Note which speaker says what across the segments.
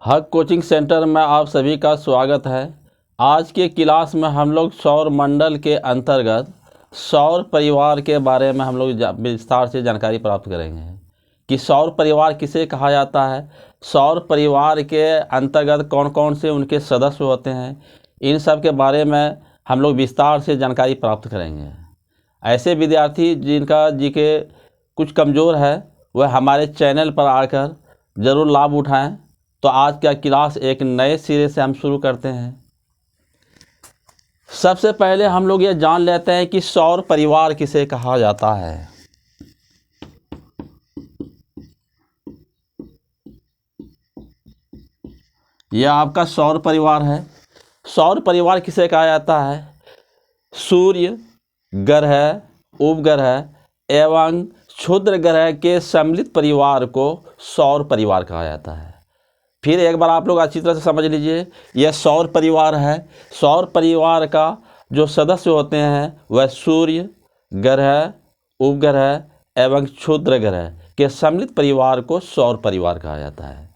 Speaker 1: हक coaching centre में आप सभी का स्वागत है। आज के क्लास में हम लोग सौर मंडल के अंतर्गत सौर परिवार के बारे में हम लोग विस्तार से जानकारी प्राप्त करेंगे कि सौर परिवार किसे कहा जाता है, सौर परिवार के अंतर्गत कौन कौन से उनके सदस्य होते हैं, इन सब के बारे में हम लोग विस्तार से जानकारी प्राप्त करेंगे। ऐसे विद्यार्थी जिनका जीके कुछ कमज़ोर है वह हमारे चैनल पर आकर ज़रूर लाभ उठाएं। तो आज का क्लास एक नए सिरे से हम शुरू करते हैं। सबसे पहले हम लोग ये जान लेते हैं कि सौर परिवार किसे कहा जाता है। यह आपका सौर परिवार है। सौर परिवार किसे कहा जाता है? सूर्य, ग्रह, उपग्रह एवं क्षुद्र ग्रह के सम्मिलित परिवार को सौर परिवार कहा जाता है। फिर एक बार आप लोग अच्छी तरह से समझ लीजिए, यह सौर परिवार है। सौर परिवार का जो सदस्य होते हैं वह सूर्य, ग्रह, उपग्रह एवं क्षुद्र ग्रह के सम्मिलित परिवार को सौर परिवार कहा जाता है।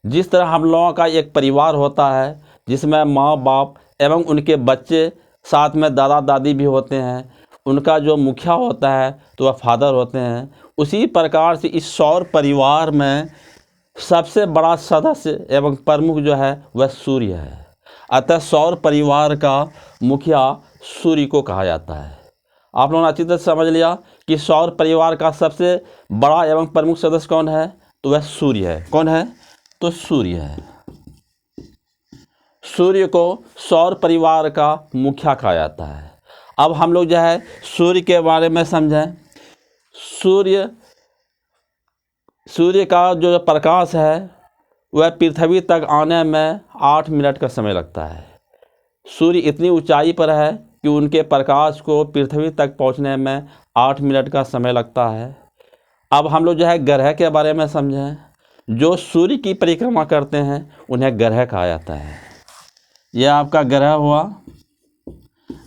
Speaker 1: जिस तरह हम लोगों का एक परिवार होता है जिसमें माँ बाप एवं उनके बच्चे, साथ में दादा दादी भी होते हैं, उनका जो मुखिया होता है तो वह फादर होते हैं, उसी प्रकार से इस सौर परिवार में सबसे बड़ा सदस्य एवं प्रमुख जो है वह सूर्य है। अतः सौर परिवार का मुखिया सूर्य को कहा जाता है। आप लोगों ने अच्छी तरह समझ लिया कि सौर परिवार का सबसे बड़ा एवं प्रमुख सदस्य कौन है, तो वह सूर्य है। कौन है? तो सूर्य है। सूर्य को सौर परिवार का मुखिया कहा जाता है। अब हम लोग जो है सूर्य के बारे में समझें। सूर्य का जो प्रकाश है वह पृथ्वी तक आने में 8 मिनट का समय लगता है। सूर्य इतनी ऊंचाई पर है कि उनके प्रकाश को पृथ्वी तक पहुंचने में 8 मिनट का समय लगता है। अब हम लोग जो है ग्रह के बारे में समझें। जो सूर्य की परिक्रमा करते हैं उन्हें ग्रह कहा जाता है। यह आपका ग्रह हुआ।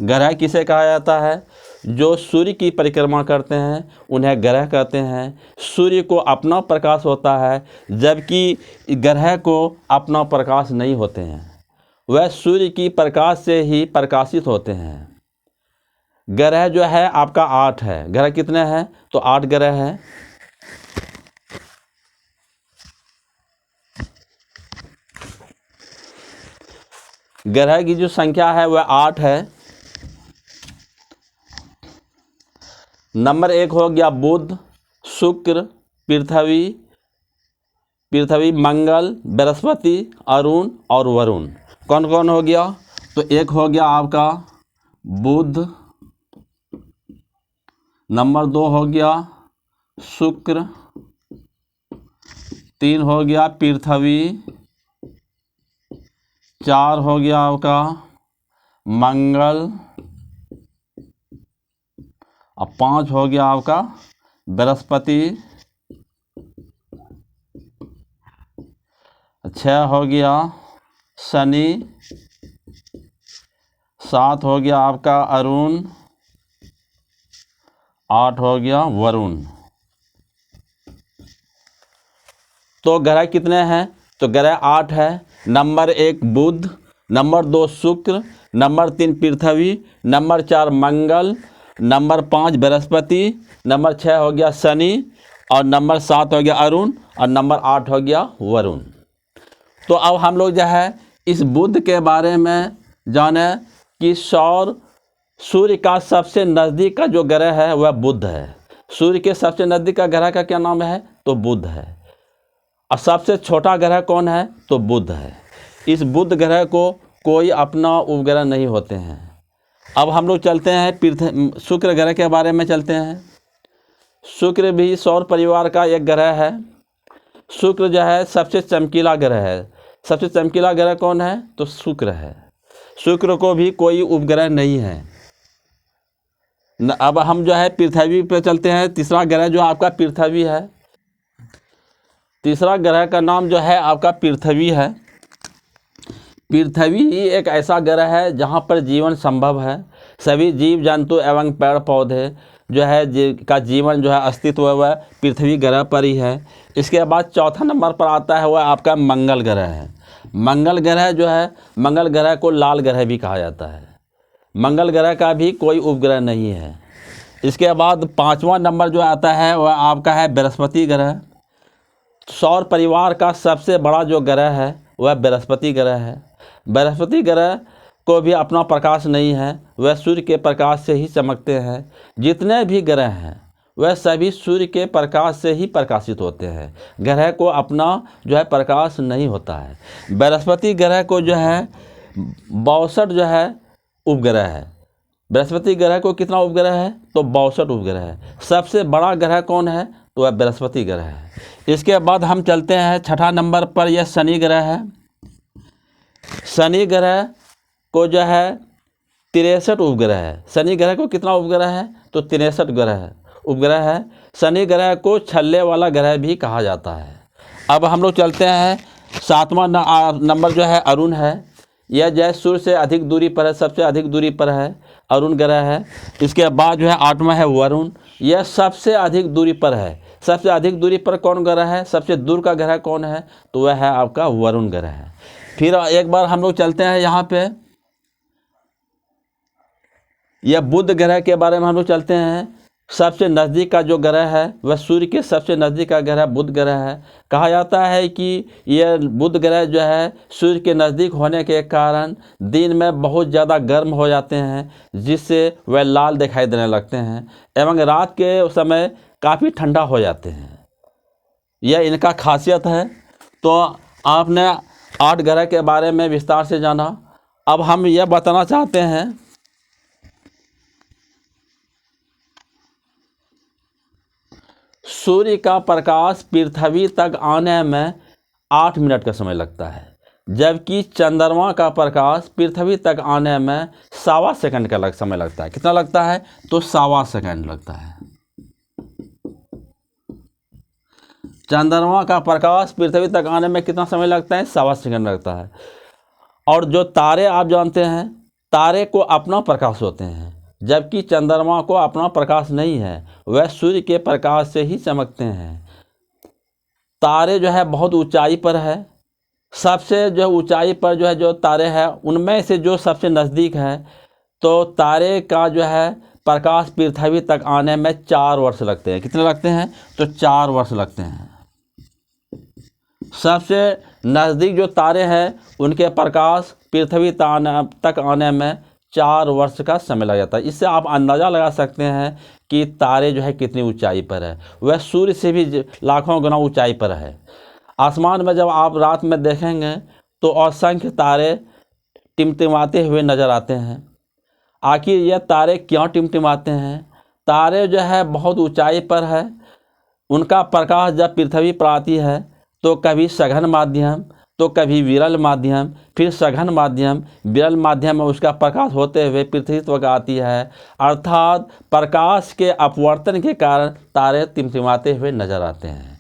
Speaker 1: ग्रह किसे कहा जाता है? जो सूर्य की परिक्रमा करते हैं उन्हें ग्रह कहते हैं। सूर्य को अपना प्रकाश होता है जबकि ग्रह को अपना प्रकाश नहीं होते हैं, वह सूर्य की प्रकाश से ही प्रकाशित होते हैं। ग्रह जो है आपका 8 है। ग्रह कितने हैं? तो 8 ग्रह है। ग्रह की जो संख्या है वह 8 है। नंबर 1 हो गया बुध, शुक्र, पृथ्वी, मंगल, बृहस्पति, अरुण और वरुण। कौन कौन हो गया? तो 1 हो गया आपका बुध, नंबर 2 हो गया शुक्र, 3 हो गया पृथ्वी, 4 हो गया आपका मंगल और 5 हो गया आपका बृहस्पति, 6 हो गया शनि, 7 हो गया आपका अरुण, 8 हो गया वरुण। तो ग्रह कितने हैं? तो ग्रह 8 है। नंबर 1 बुध, number 2 Shukra, number 3 Prithvi, number 4 Mangal, number 5 Brihaspati, number 6 हो गया शनि और नंबर 7 हो गया अरुण और नंबर 8 हो गया वरुण। तो अब हम लोग जो है इस बुध के बारे में जाने कि सूर्य का सबसे नज़दीक का जो ग्रह है वह बुध है। सूर्य के सबसे नज़दीक का ग्रह का क्या नाम है? तो बुध है। और सबसे छोटा ग्रह कौन है? तो बुध है। इस बुध ग्रह को कोई अपना उपग्रह नहीं होते हैं। अब हम लोग चलते हैं शुक्र ग्रह के बारे में चलते हैं। शुक्र भी सौर परिवार का एक ग्रह है। शुक्र जो है सबसे चमकीला ग्रह है। सबसे चमकीला ग्रह कौन है? तो शुक्र है। शुक्र को भी कोई उपग्रह नहीं है। अब हम जो है पृथ्वी पे चलते हैं। तीसरा ग्रह जो आपका पृथ्वी है। तीसरा ग्रह का नाम जो है आपका पृथ्वी है। पृथ्वी ही एक ऐसा ग्रह है जहाँ पर जीवन संभव है। सभी जीव जंतु एवं पेड़ पौधे जो है का जीवन जो है अस्तित्व वह पृथ्वी ग्रह पर ही है। इसके बाद चौथा नंबर पर आता है वह आपका मंगल ग्रह है। मंगल ग्रह जो है, मंगल ग्रह को लाल ग्रह भी कहा जाता है। मंगल ग्रह का भी कोई उपग्रह नहीं है। इसके बाद पाँचवां नंबर जो आता है वह आपका है बृहस्पति ग्रह। सौर परिवार का सबसे बड़ा जो ग्रह है वह बृहस्पति ग्रह है। बृहस्पति ग्रह को भी अपना प्रकाश नहीं है, वह सूर्य के प्रकाश से ही चमकते हैं। जितने भी ग्रह हैं वह सभी सूर्य के प्रकाश से ही प्रकाशित होते हैं। ग्रह को अपना जो है प्रकाश नहीं होता है। बृहस्पति ग्रह को जो है 62 जो है उपग्रह है। बृहस्पति ग्रह को कितना उपग्रह है? तो 62 उपग्रह है। सबसे बड़ा ग्रह कौन है? तो वह बृहस्पति ग्रह है। इसके बाद हम चलते हैं छठा नंबर पर, यह शनि ग्रह है। शनि ग्रह को जो है 63 उपग्रह है। शनि ग्रह को कितना उपग्रह है? तो 63 ग्रह उपग्रह है। शनि ग्रह को छल्ले वाला ग्रह भी कहा जाता है। अब हम लोग चलते हैं, सातवां नंबर जो है अरुण है। यह जो है सूर्य से अधिक दूरी पर है, सबसे अधिक दूरी पर है, अरुण ग्रह है। इसके बाद जो है आठवां है वरुण, यह सबसे अधिक दूरी पर है। सबसे अधिक दूरी पर कौन ग्रह है? सबसे दूर का ग्रह कौन है? तो वह है आपका वरुण ग्रह है। फिर एक बार हम लोग चलते हैं यहाँ पे, यह बुध ग्रह के बारे में हम लोग चलते हैं। सबसे नज़दीक का जो ग्रह है वह सूर्य के सबसे नज़दीक का ग्रह बुध ग्रह है। कहा जाता है कि यह बुध ग्रह जो है सूर्य के नज़दीक होने के कारण दिन में बहुत ज़्यादा गर्म हो जाते हैं, जिससे वह लाल दिखाई देने लगते हैं, एवं रात के समय काफ़ी ठंडा हो जाते हैं। यह इनका खासियत है। तो आपने 8 ग्रह के बारे में विस्तार से जाना। अब हम यह बताना चाहते हैं सूर्य का प्रकाश पृथ्वी तक आने में 8 मिनट का समय लगता है, जबकि चंद्रमा का प्रकाश पृथ्वी तक आने में 1.25 सेकंड का समय लगता है। कितना लगता है? तो 1.25 सेकंड लगता है। चंद्रमा का प्रकाश पृथ्वी तक आने में कितना समय लगता है? 1.25 सेकंड लगता है। और जो तारे आप जानते हैं, तारे को अपना प्रकाश होते हैं, जबकि चंद्रमा को अपना प्रकाश नहीं है, वह सूर्य के प्रकाश से ही चमकते हैं। तारे जो है बहुत ऊंचाई पर है। सबसे जो ऊंचाई पर जो है जो तारे हैं उनमें से जो सबसे नज़दीक है, तो तारे का जो है प्रकाश पृथ्वी तक आने में 4 वर्ष लगते हैं। कितने लगते हैं? तो 4 वर्ष लगते हैं। सबसे नज़दीक जो तारे हैं उनके प्रकाश पृथ्वी तक आने में 4 वर्ष का समय लग जाता है। इससे आप अंदाज़ा लगा सकते हैं कि तारे जो है कितनी ऊंचाई पर है। वह सूर्य से भी लाखों गुना ऊंचाई पर है। आसमान में जब आप रात में देखेंगे तो असंख्य तारे टिमटिमाते हुए नज़र आते हैं। आखिर यह तारे क्यों टिमटिमाते हैं? तारे जो है बहुत ऊंचाई पर है। उनका प्रकाश जब पृथ्वी पर आती है तो कभी सघन माध्यम, तो कभी विरल माध्यम, फिर सघन माध्यम, विरल माध्यम में उसका प्रकाश होते हुए पृथ्वी तक आती है। अर्थात प्रकाश के अपवर्तन के कारण तारे टिमटिमाते हुए नजर आते हैं।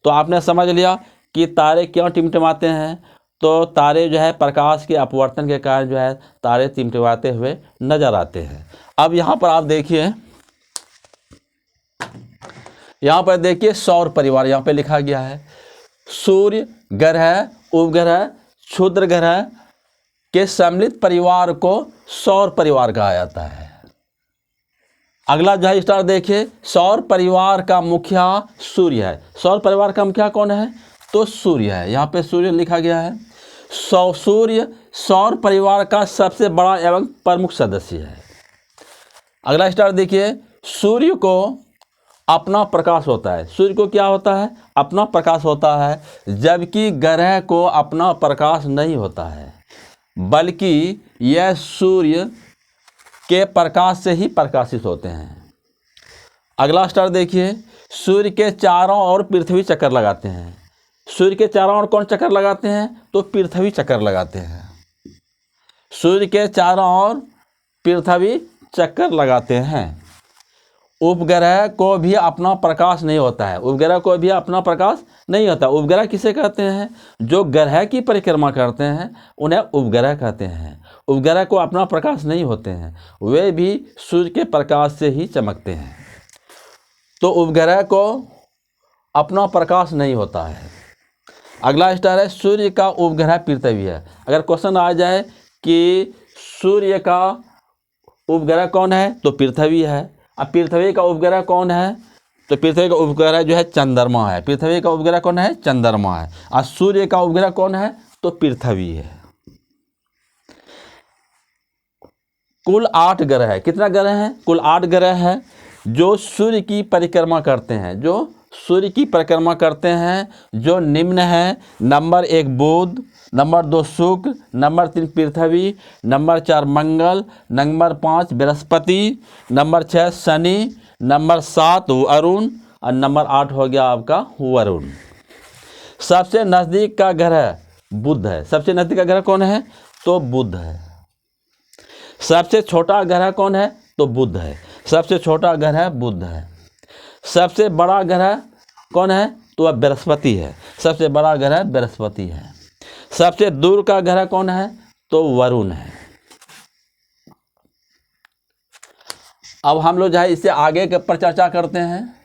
Speaker 1: तो आपने समझ लिया कि तारे क्यों टिमटिमाते हैं। तो तारे जो है प्रकाश के अपवर्तन के कारण जो है तारे टिमटिमाते हुए नजर आते हैं। अब यहाँ पर आप देखिए, यहाँ पर देखिए सौर परिवार यहाँ पे लिखा गया है। सूर्य, ग्रह, उपग्रह, क्षुद्र ग्रह के सम्मिलित परिवार को सौर परिवार कहा जाता है। अगला जो है स्टार देखिए, सौर परिवार का मुखिया सूर्य है। सौर परिवार का मुखिया कौन है? तो सूर्य है। यहाँ पे सूर्य लिखा गया है। सूर्य सौर परिवार का सबसे बड़ा एवं प्रमुख सदस्य है। अगला स्टार देखिए, सूर्य को अपना प्रकाश होता है। सूर्य को क्या होता है? अपना प्रकाश होता है, जबकि ग्रह को अपना प्रकाश नहीं होता है, बल्कि यह सूर्य के प्रकाश से ही प्रकाशित होते हैं। अगला स्टार देखिए, सूर्य के चारों ओर पृथ्वी चक्कर लगाते हैं। सूर्य के चारों ओर कौन चक्कर लगाते हैं? तो पृथ्वी चक्कर लगाते हैं। सूर्य के चारों ओर पृथ्वी चक्कर लगाते हैं। उपग्रह को भी अपना प्रकाश नहीं होता है। उपग्रह को भी अपना प्रकाश नहीं होता। उपग्रह किसे कहते हैं? जो ग्रह की परिक्रमा करते हैं उन्हें उपग्रह कहते हैं। उपग्रह को अपना प्रकाश नहीं होते हैं, वे भी सूर्य के प्रकाश से ही चमकते हैं। तो उपग्रह को अपना प्रकाश नहीं होता है। अगला स्टार है सूर्य का उपग्रह पृथ्वी है। अगर क्वेश्चन आ जाए कि सूर्य का उपग्रह कौन है तो पृथ्वी है। अब पृथ्वी का उपग्रह कौन है तो पृथ्वी का उपग्रह जो है चंद्रमा है। पृथ्वी का उपग्रह कौन है चंद्रमा है। और सूर्य का उपग्रह कौन है तो पृथ्वी है। कुल 8 ग्रह है। कितना ग्रह है कुल 8 ग्रह है जो सूर्य की परिक्रमा करते हैं, जो सूर्य की परिक्रमा करते हैं, जो निम्न है। नंबर 1 बुध, number 2 Shukra, number 3 Prithvi, number 4 Mangal, number 5 Brihaspati, number 6 Shani, number 7 Arun और नंबर 8 हो गया आपका वरुण। सबसे नज़दीक का ग्रह बुध है। सबसे नज़दीक का ग्रह कौन है तो बुध है। सबसे छोटा ग्रह कौन है तो बुध है। सबसे छोटा ग्रह बुध है। सबसे बड़ा ग्रह कौन है तो वह बृहस्पति है। सबसे बड़ा ग्रह बृहस्पति है। सबसे दूर का ग्रह कौन है तो वरुण है। अब हम लोग जो है इससे आगे के पर चर्चा करते हैं।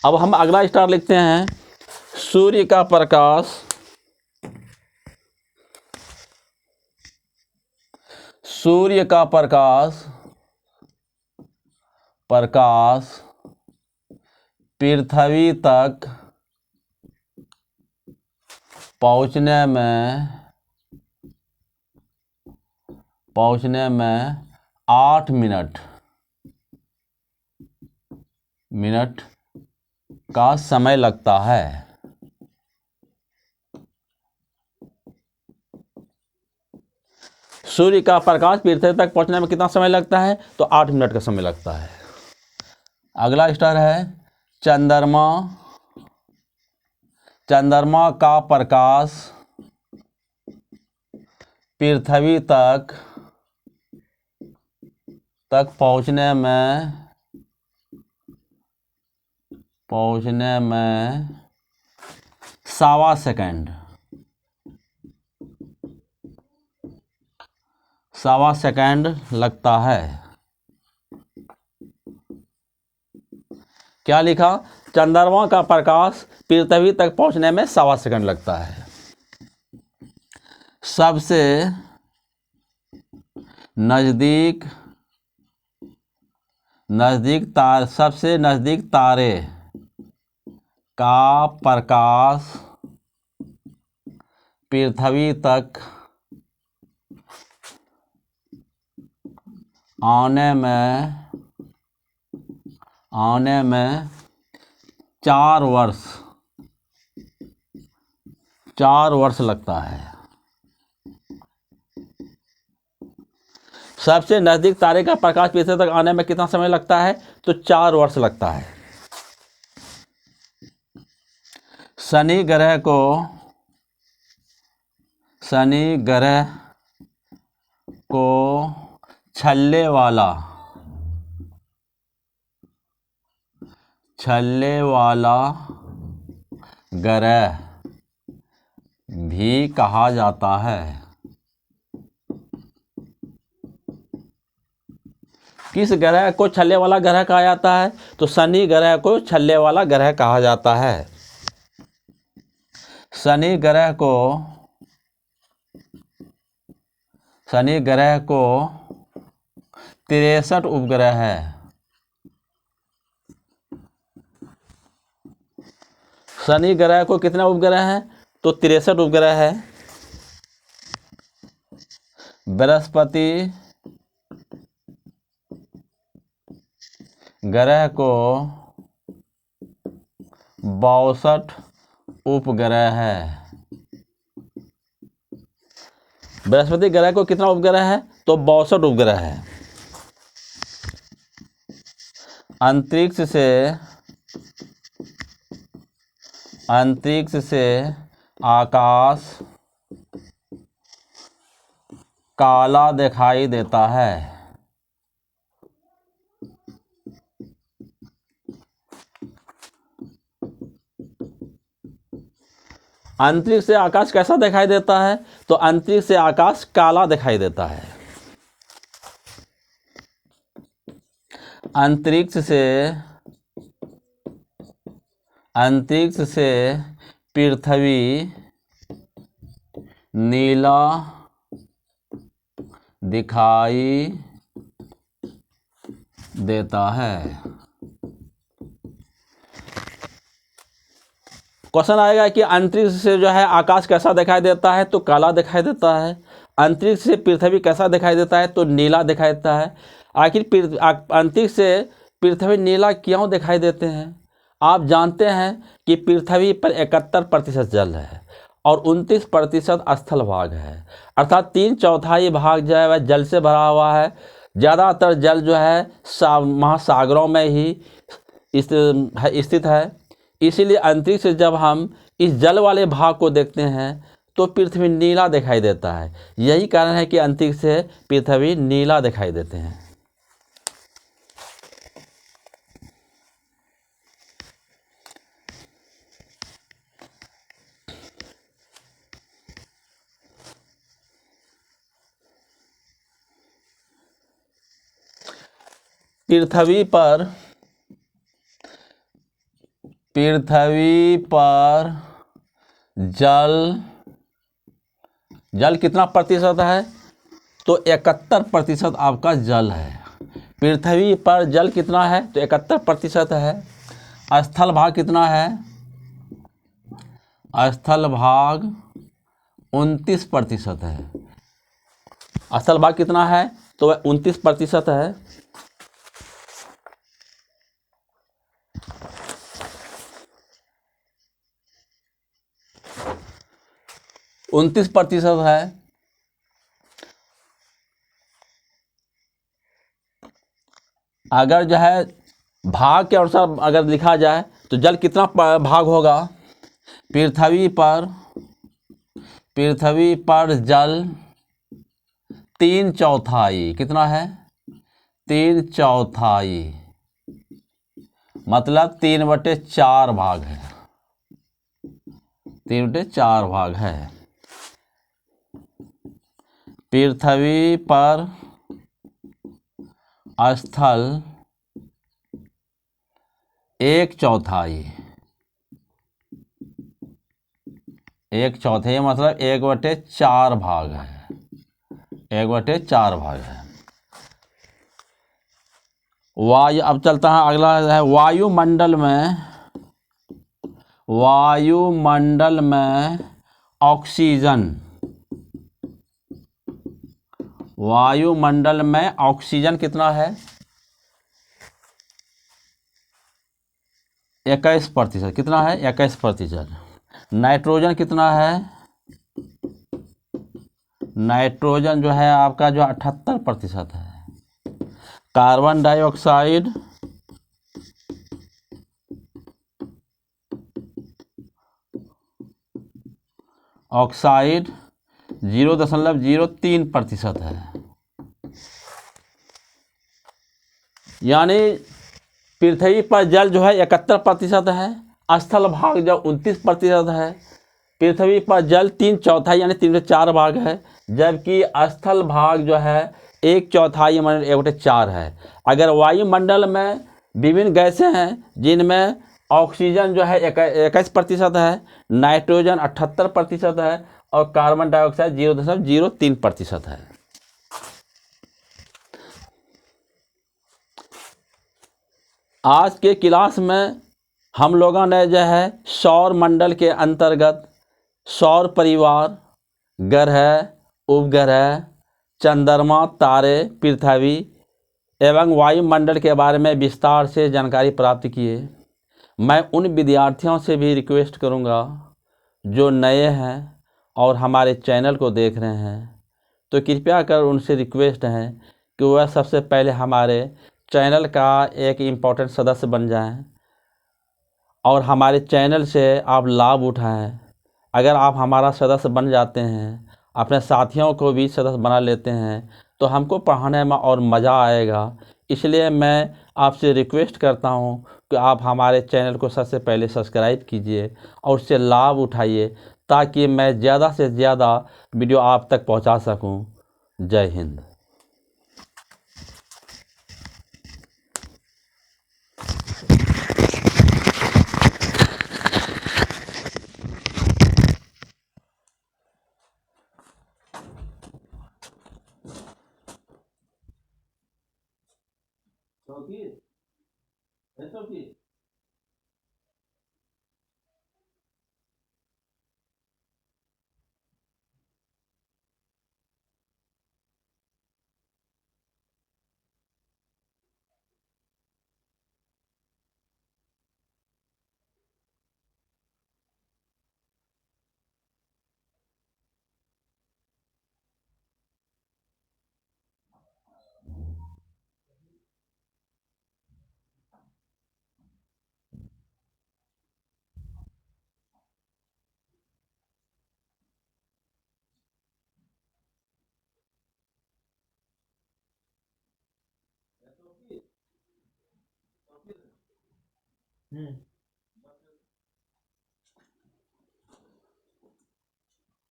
Speaker 1: अब हम अगला स्टार लिखते हैं सूर्य का प्रकाश, सूर्य का प्रकाश पृथ्वी तक पहुंचने में 8 मिनट का समय लगता है। सूर्य का प्रकाश पृथ्वी तक पहुंचने में कितना समय लगता है तो 8 मिनट का समय लगता है। अगला स्टार है चंद्रमा, चंद्रमा का प्रकाश पृथ्वी तक पहुंचने में 1.25 सेकंड, 1.25 सेकंड लगता है। क्या लिखा चंद्रमा का प्रकाश पृथ्वी तक पहुंचने में 1.25 सेकंड लगता है। सबसे नजदीक तारे का प्रकाश पृथ्वी तक आने में 4 वर्ष लगता है। सबसे नजदीक तारे का प्रकाश पृथ्वी तक आने में कितना समय लगता है तो 4 वर्ष लगता है। शनि ग्रह को छल्ले वाला ग्रह भी कहा जाता है। किस ग्रह को छल्ले वाला ग्रह कहा जाता है तो शनि ग्रह को छल्ले वाला ग्रह कहा जाता है। शनि ग्रह को 63 उपग्रह है। शनि ग्रह को कितना उपग्रह है तो 63 उपग्रह है। बृहस्पति ग्रह को 62 उपग्रह है। बृहस्पति ग्रह को कितना उपग्रह है तो 62 उपग्रह है। अंतरिक्ष से आकाश काला दिखाई देता है। अंतरिक्ष से आकाश कैसा दिखाई देता है? तो अंतरिक्ष से आकाश काला दिखाई देता है। अंतरिक्ष से पृथ्वी नीला दिखाई देता है। क्वेश्चन आएगा कि अंतरिक्ष से जो है आकाश कैसा दिखाई देता है? तो काला दिखाई देता है। अंतरिक्ष से पृथ्वी कैसा दिखाई देता है? तो नीला दिखाई देता है। आखिर अंतरिक्ष से पृथ्वी नीला क्यों दिखाई देते हैं? आप जानते हैं कि पृथ्वी पर 71% जल है और 29% स्थल भाग है, अर्थात 3/4 भाग जो है वह जल से भरा हुआ है। ज़्यादातर जल जो है महासागरों में ही स्थित है। इसीलिए अंतरिक्ष से जब हम इस जल वाले भाग को देखते हैं तो पृथ्वी नीला दिखाई देता है। यही कारण है कि अंतरिक्ष से पृथ्वी नीला दिखाई देते हैं। पृथ्वी पर जल कितना प्रतिशत है? तो 71% आपका जल है। पृथ्वी पर जल कितना है? तो 71% है। स्थल भाग कितना है? स्थल भाग 29% है। स्थल भाग कितना है? तो वह 29% है। उनतीस प्रतिशत है। अगर जो है भाग के अनुसार अगर लिखा जाए तो जल कितना भाग होगा? पृथ्वी पर जल 3/4, कितना है? 3/4, मतलब 3/4 भाग है। 3/4 भाग है। पृथ्वी पर स्थल 1/4, 1/4 मतलब 1/4 भाग है। 1/4 भाग है। वायु, अब चलता है अगला है वायुमंडल में ऑक्सीजन। वायुमंडल में ऑक्सीजन कितना है? 21%। कितना है? 21%। नाइट्रोजन कितना है? नाइट्रोजन जो है आपका जो 78% है। कार्बन डाइऑक्साइड 0.03% है। यानी पृथ्वी पर जल जो है 71% है। स्थल भाग जो 29% है। पृथ्वी पर जल 3/4 यानी 3/4 भाग है, जबकि स्थल भाग जो है 1/4 यानी 1/4 है। अगर वायुमंडल में विभिन्न गैसें हैं जिनमें ऑक्सीजन जो है 21% है, नाइट्रोजन 78% है और कार्बन डाइऑक्साइड 0.03% है। आज के क्लास में हम लोगों ने जो है सौर मंडल के अंतर्गत सौर परिवार, ग्रह, उपग्रह, चंद्रमा, तारे, पृथ्वी एवं वायुमंडल के बारे में विस्तार से जानकारी प्राप्त किए। मैं उन विद्यार्थियों से भी रिक्वेस्ट करूंगा जो नए हैं और हमारे चैनल को देख रहे हैं, तो कृपया कर उनसे रिक्वेस्ट है कि वह सबसे पहले हमारे चैनल का एक इम्पोर्टेंट सदस्य बन जाएं और हमारे चैनल से आप लाभ उठाएं। अगर आप हमारा सदस्य बन जाते हैं अपने साथियों को भी सदस्य बना लेते हैं तो हमको पढ़ाने में और मज़ा आएगा। इसलिए मैं आपसे रिक्वेस्ट करता हूँ कि आप हमारे चैनल को सबसे पहले सब्सक्राइब कीजिए और उससे लाभ उठाइए, ताकि मैं ज़्यादा से ज़्यादा वीडियो आप तक पहुँचा सकूँ। जय हिंद।